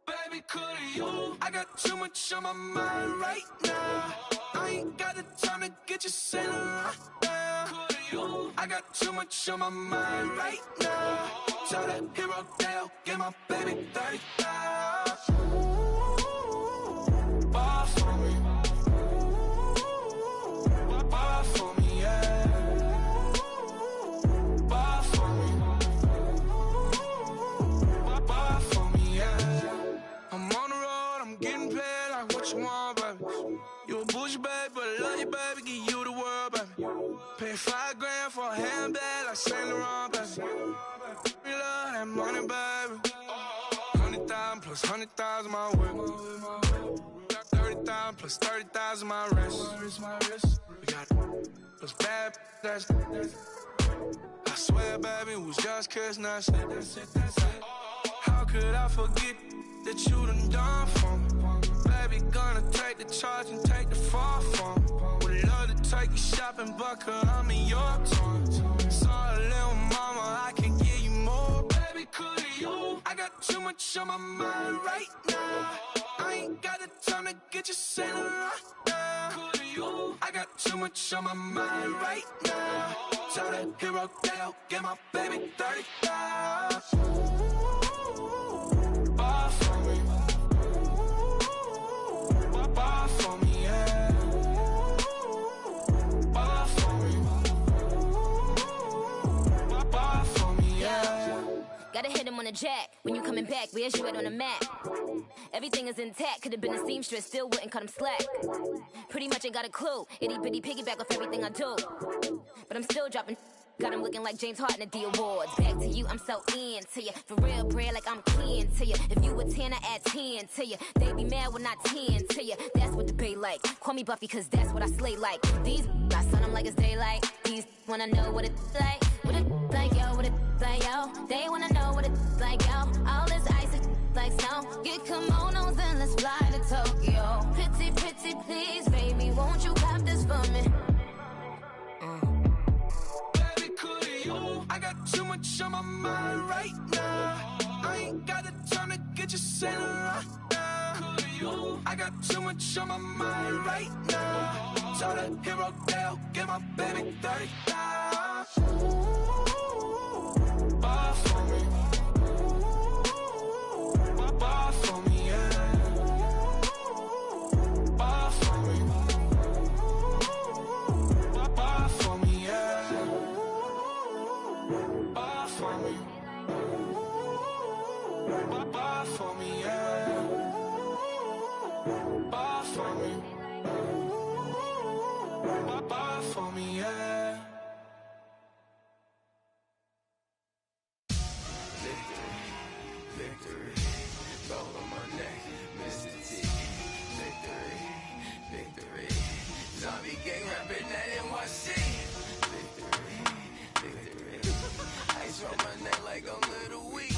Baby, could you? I got too much on my mind right now. I ain't got the time to get you sailing right now. Could you? I got too much on my mind right now. Tell that hero Dale, get my baby 30,000. Bar for me. Bar for me, yeah. Bar for me. Bar for me, yeah. I'm on the road, I'm getting paid like what you want, baby. You a bougie, baby, but I love you, baby. Give you the world, baby. Pay $5 grand for a handbag like Saint Laurent, baby. We love that money, baby. 100,000 plus 100,000 my way. 30,000 plus 30,000 my wrist. We got those bad, that's I swear, baby, it was just kissing us. How could I forget that you done for me? Baby, gonna take the charge and take the fall for me. Would love to take you shopping, but cause I'm in your town. Sorry, little mama, I can give you more. Baby, could you? I got too much on my mind right now. I ain't got the time to get you sailing right now. Could you? I got too much on my mind right now. Tell that hero Dale, get my baby 30,000. Bar for me. Bar for me, yeah. Bar for me. Bar for me, yeah. Gotta hit him on the jack. When you coming back, where's you at on the map? Everything is intact. Could've been a seamstress, still wouldn't cut him slack. Pretty much ain't got a clue. Itty bitty piggyback off everything I do. But I'm still dropping. Got him looking like James Harden at the awards. Back to you, I'm so into you. For real, bread, like I'm kin to you. If you a 10, I add 10 to you. They be mad when I 10 to you. That's what the bay like. Call me Buffy, cause that's what I slay like. These, I son them like it's daylight. These wanna know what it's like. What it like, yo, what it like, yo. They wanna know what it's like, yo. All this ice is like snow. Get kimonos and let's fly to Tokyo. Pretty, pretty, please, baby, won't you cop this for me? I got too much on my mind right now. I ain't got the time to get you sailing right now. I got too much on my mind right now. Tell that hero Dale, get my baby 30,000. Bar for me. Bar for me, yeah. Bar for me. Bar for me, yeah. Bar for me. Bar for me, yeah. Bar for me. Bar for me, yeah. Victory, gold on my neck, Mr. T. Victory, zombie gang rapping that NYC. Victory, ice on my neck like a little weak.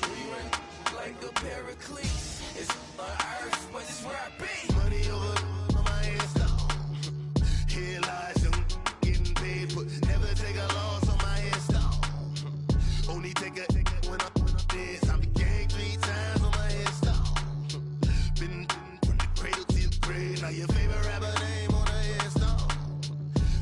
We run like a paraclete. It's on earth, but it's where I be. Money over on my headstone. Here lies them getting paid, but never take a loss on my headstone. Only take a when I'm dead. Zombie gang 3 times on my headstone. Been from the cradle to the grave. Now your favorite rapper name on a headstone.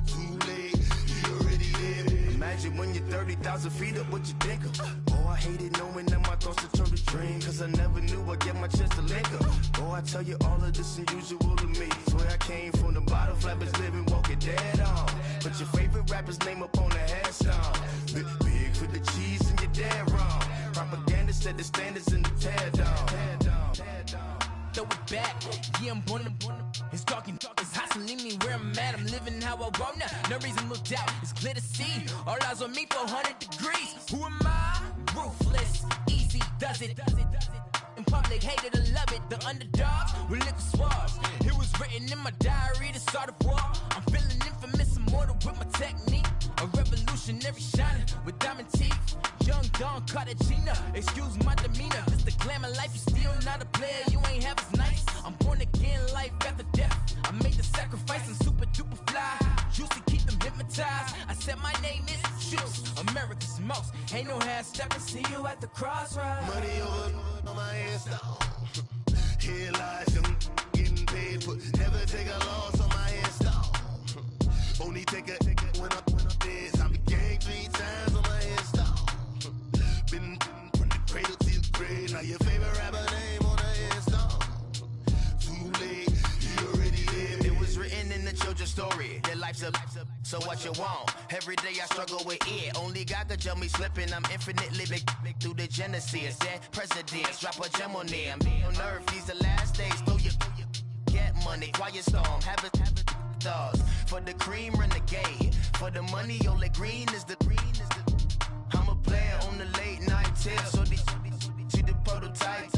Too late, you already there. Imagine when you're 30,000 feet up, what you think of? Oh, I hated knowing that my thoughts would turn to dream. Cause I never knew I'd get my chance to link up. Oh, I tell you all of this unusual to me. Swear I came from the bottom, flappers living, walking dead on. Put your favorite rapper's name up on the headstone. Big for the cheese and you're dead wrong. Propaganda set the standards in the tear down. Throw it back, yeah, I'm born. It's talking, it's hot, so leave me where I'm at. I'm living how I want now. No reason to look out, it's clear to see. All eyes on me, 400 degrees. Who am I? Ruthless, easy, does it. In public, hated or love it. The underdogs with liquor swabs. It was written in my diary to start a war. I'm feeling infamous, immortal with my technique. A revolutionary shining with diamond teeth. Young Don Cartagena, excuse my demeanor. This the glamour life, you still not a player. You ain't half as nice. I'm born again, life after death. I made the sacrifice, I'm super duper fly. Used to keep them hypnotized. I said my name is Shoes, America's most. Ain't no half stepping. See you at the crossroads. Money over on my headstone. Here lies young getting paid, but never take a loss on my headstone. Only take a when I'm dead. I be gang 3 times on my headstone. Been from the cradle to the grave. Now your favorite rapper name on the headstone. Too late, you already lived. It was written in the children's story. Their life's a so what you want? Every day I struggle with it. Only God could jump me slipping. I'm infinitely big through the genesis. Dead presidents, drop a gem on them. On earth, these the last days. Throw your get money, quiet storm. Have it thoughts. For the cream, renegade. For the money, only green is the green is the. I'm a player on the late night tip. So see the prototype.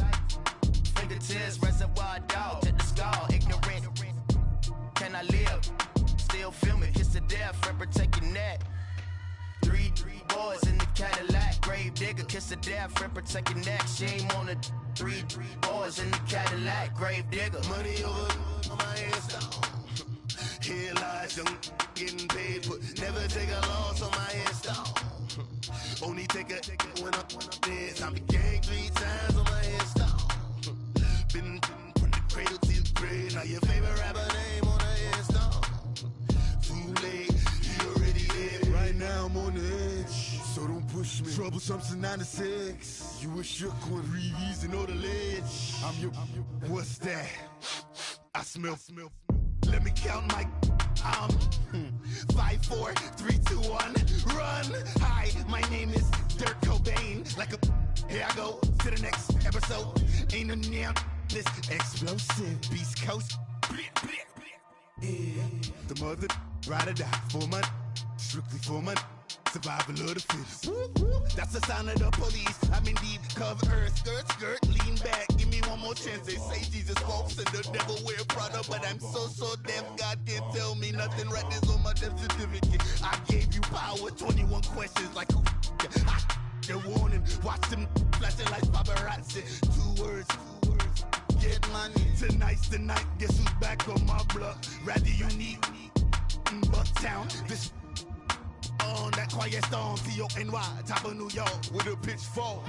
Fingertips, reservoir dog. Check the skull, ignorant. Can I live? Still film it, kiss the death, rep protect your neck. 3 boys in the Cadillac, grave digger, kiss the death, rep protect your neck. Shame on the 3 boys in the Cadillac, grave digger. Money over on my headstone. Here lies young getting paid, but never take a loss on my headstone. Only take a when I'm dead. I be gang 3 times on my headstone. Been from the cradle to the grave. Now your favorite rapper name on the headstone. Too late, you already lived. Right now I'm on the edge, so don't push me. Troublesome to 9 to 6. You a shook one, breeze and know the ledge. I'm your. What's that? I smell. Let me count my. 5, 4, 3, 2, 1, run. Hi, my name is Dirk Cobain. Like a. Here I go to the next episode. Ain't no damn this explosive Beast Coast. Yeah. The mother ride or die for money, strictly for money. Survival of the fittest. That's the sound of the police. I'm in deep cover earth, skirt, lean back. Give me one more chance. They say Jesus walks and the devil wear Prada, but I'm so deaf. God can't tell me nothing. Right there's on my death certificate. I gave you power. 21 questions like who? The warning. Watch them flashing like paparazzi. 2 words. Get money. Tonight's the night. Guess who's back on my block? Rather unique. Bucktown. This. On that quiet storm, T-O-N-Y, top of New York, with a pitchfork.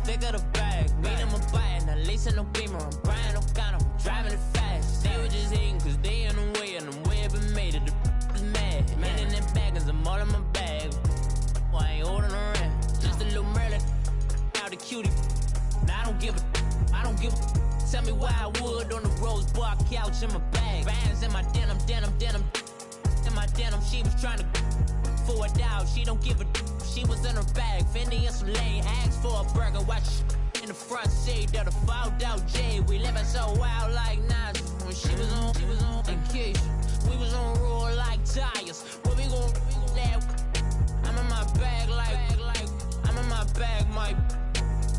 Thicker the bag. Mean I'm a buying, at least in no beamer. I'm Brian O'Connor, driving it fast. They were just hating cause they in the way, and I'm way up and made it. The is mad. Hitting them baggins, I'm all in my bag. Why I ain't holding around? Just a little Merlin, out the cutie. Now I don't give a. Tell me why I would on the rose bar couch in my bag. Bands in my denim. In my denim, she was trying to for a doubt. She don't give a. She was in her bag, Fendi and some lane. Asked for a burger, watch in the front seat of the fouled out J. We living so wild like Nas. When she was on vacation, we was on roll like tires. What we gon' let? I'm in my bag like I'm in my bag, Mike.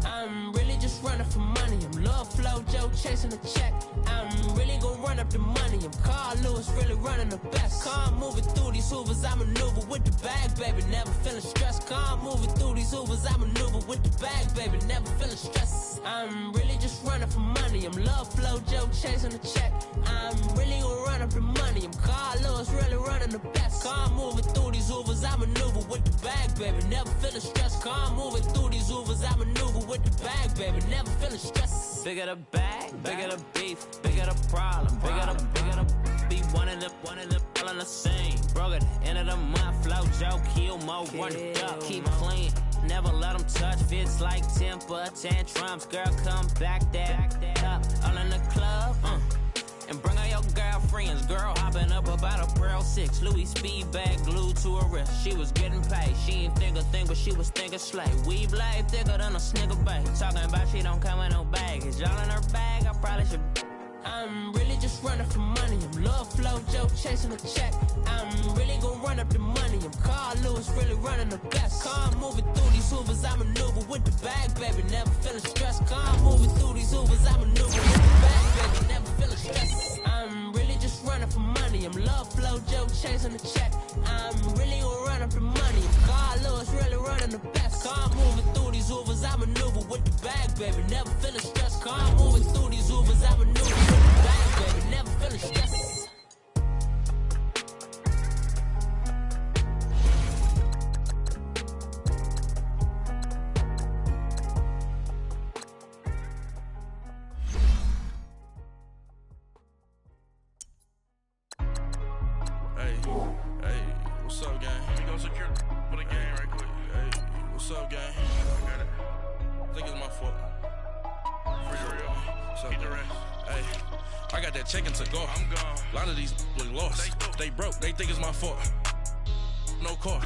I'm really just running for money. I'm Love Flow Joe chasing the check. I'm really gon' run up the money. I'm Carl Lewis, really running the best. Car moving through these hoovers, I maneuver with the bag, baby. Never feeling stressed. Car moving through these hoovers, I maneuver with the bag, baby. Never feeling stressed. I'm really just running for money. I'm Love Flow Joe chasing the check. I'm really gon' run up the money. I'm Carl Lewis, really running the best. Car Car moving through these Ubers, I maneuver with the bag, baby. Never feeling stressed. Car moving through these Ubers, I maneuver with the bag, baby. Never feeling stressed. Bigger the bag, bigger the beef, bigger the problem, bigger the be one of the all in the same. Broke at the end of the month, flow joke, kill more, run it up, keep clean. Never let them touch, fits like temper tantrums. Girl, come back that up, all in the club, and bring all your girlfriends. Girl hopping up about a Pearl 6, Louis speed bag glued to her wrist. She was getting paid, she ain't think a thing, but she was thinking slay. Weave blade thicker than a snigger bag. Talking about she don't come with no baggage. All in her bag, I probably should. I'm really just running for money. I'm love flow Joe chasing a check. I'm really gonna run up the money. I'm Carl Lewis really running the best. Car moving through these Ubers, I maneuver with the bag, baby. Never feeling stressed. Car moving through these Ubers, I maneuver with the bag, baby. Never feeling stressed. I'm really just running for money. I'm love flow Joe chasing a check. I'm really gonna run up the money. I'm Carl Lewis really running the best. Car moving through these Ubers, I maneuver with the bag, baby. Never feeling stressed. Car moving through these Ubers, I maneuver with the bag, baby. Never feeling stressed. Hey, what's up, gang? Let me go secure for the game right quick. Hey, what's up, gang? I got it. I think it's my fault. For real. What's up, keep the rest. Hey, I got that check-in to go. I'm gone. A lot of these look lost. They broke. They think it's my fault. No car.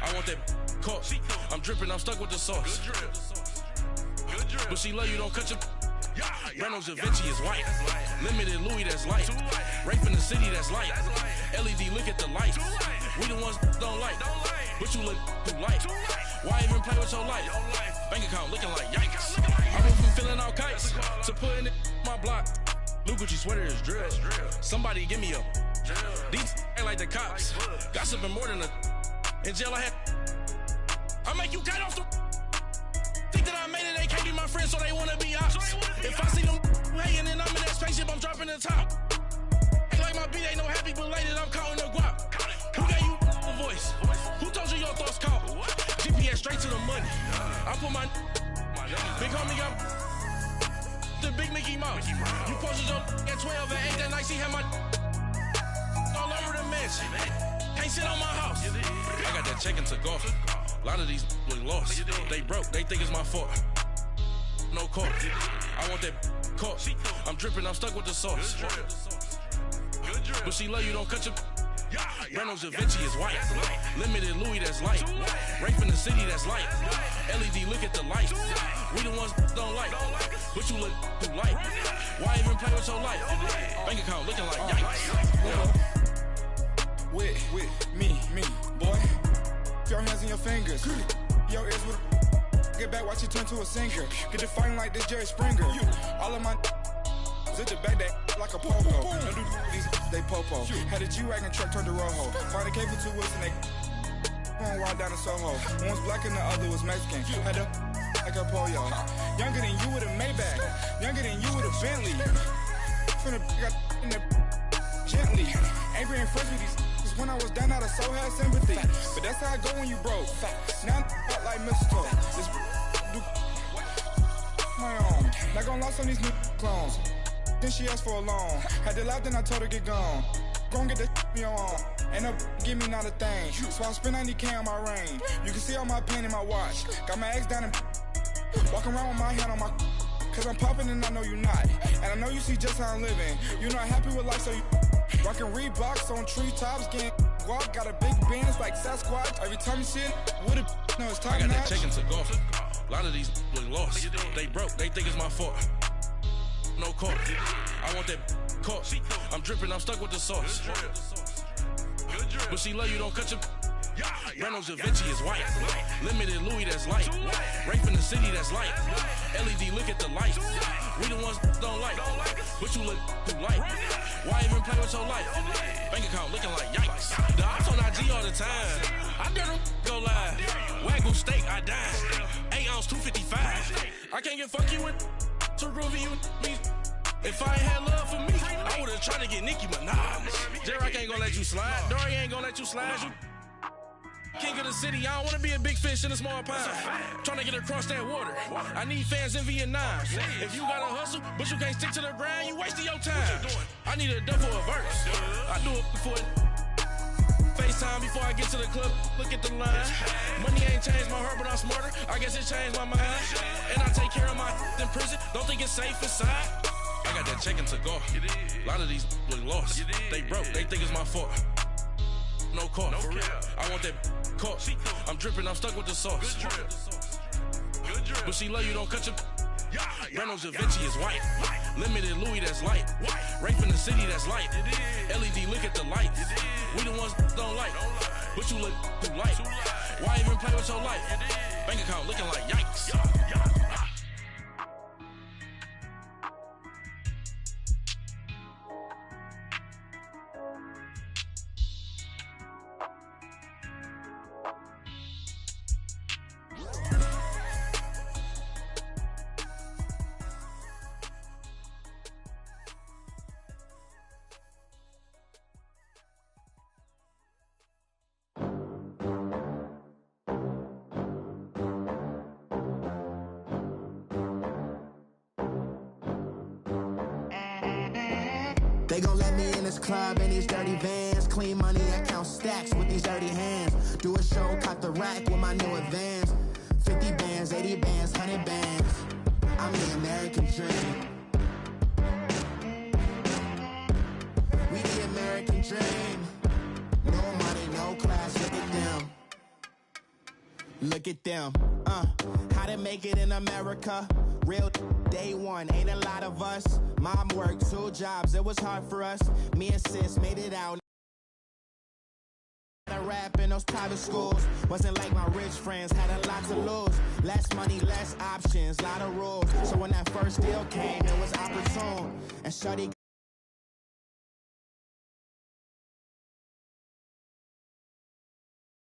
I want that car. I'm dripping. I'm stuck with the sauce. Good drip. But she love you. Don't cut your. Reynolds Da Vinci is white. Limited Louis, that's light. Rape in the city, that's light. LED, look at the lights. We the ones don't like. But you look too light. Why even play with your life? Bank account looking like yikes. I went from filling out kites to putting it in my block. New Gucci sweater is drill. Somebody give me a. These ain't like the cops. Gossiping more than a. In jail I had. I make you cut off the. Think that I made it, they can't be my friends, so they wanna be ops. If I see them hanging and I'm in that spaceship, I'm dropping the top. Ain't like my beat ain't no happy, but later I'm counting the guap. Who gave you a voice? Who told you your thoughts count? GPS straight to the money. I put my big homie got the big Mickey Mouse. You posted your at 12 and 8 that night, she had my all over the mansion. Can't sit on my house. I got that check-in to go. A lot of these look lost. They broke. They think it's my fault. No car. I want that car. I'm dripping. I'm stuck with the sauce. But she love you. Don't cut your. Reynolds Da Vinci is white. Limited Louis, that's light. Rape in the city, that's light. LED, look at the lights. We the ones don't like. But you look too light. Why even play with your life? Bank account looking like yikes. With me, boy. Your hands and your fingers. Your ears with get back, watch you turn to a singer. Get defining like this Jerry Springer. All of my zit the back that like a popo. No do these they popo. Had a G-Wagon truck turned to Rojo. Find a cable 2 wheels and they going wild down in Soho. One was black and the other was Mexican. Had a like a pollo. Younger than you with a Maybach. Younger than you with a Bentley. Finna got in the gently. Ain't being friends with these. When I was down, I so had sympathy. But that's how it go when you broke. Now I'm like mistletoe. This do my own. Not gonna lost on these new clones. Then she asked for a loan. Had to laugh, then I told her get gone. Gon' get that me on. Ain't no give me not a thing. So I spend 90K on my ring. You can see all my pain in my watch. Got my ex down and walking around with my hand on my. Cause I'm popping and I know you not. And I know you see just how I'm living. You're not happy with life, so you. Rockin' Reeboks on treetops, getting guap, got a big bands like Sasquatch. Every time you see it, with a no, it's time. I got that check-in to go. A lot of these look lost. They broke. They think it's my fault. No car. I want that car. I'm dripping. I'm stuck with the sauce. But she love you. Don't cut your. Reynolds Da Vinci is white. Limited Louis, that's light. Rape in the city, that's light. LED, look at the lights. We the ones don't like. But you look too light. Why even play with your life? Bank account looking like yikes. The ops on IG all the time. I dare them go live. Wagyu steak, I dine. 8 ounce, 255. I can't get fuck you with. Too groovy, you me. If I ain't had love for me, I would've tried to get Nicki Minaj. J-Rock ain't gonna let you slide. Dory ain't gonna let you slide. You king of the city, I don't wanna be a big fish in a small pond. Trying to get across that water. I need fans in Vietnam. If you gotta hustle, but you can't stick to the grind, you wasting your time. I need a dub for a verse. I do it for FaceTime before I get to the club. Look at the line. Money ain't changed my heart, but I'm smarter. I guess it changed my mind. And I take care of my in prison. Don't think it's safe inside. I got that check-in to go. A lot of these look lost. They broke. They think it's my fault. No call, for real. I want that caught. I'm dripping, I'm stuck with the sauce. Good drip. But she love you, don't cut your. Breno Javinci is white. Limited Louis, that's light. Rape in the city, that's light. LED, look at the lights. We the ones don't like. But you look too light. Why even play with your life? Bank account looking like yikes. They gon' let me in this club in these dirty vans. Clean money, I count stacks with these dirty hands. Do a show, cut the rack with my new advance. 50 bands, 80 bands, 100 bands. I'm the American dream. We the American dream. No money, no class, look at them. Look at them, how to make it in America. Real day one, ain't a lot of us. Mom worked 2 jobs, it was hard for us. Me and sis made it out. I rap in those private schools. Wasn't like my rich friends, had a lot to lose. Less money, less options, lot of rules. So when that first deal came, it was opportune. And shorty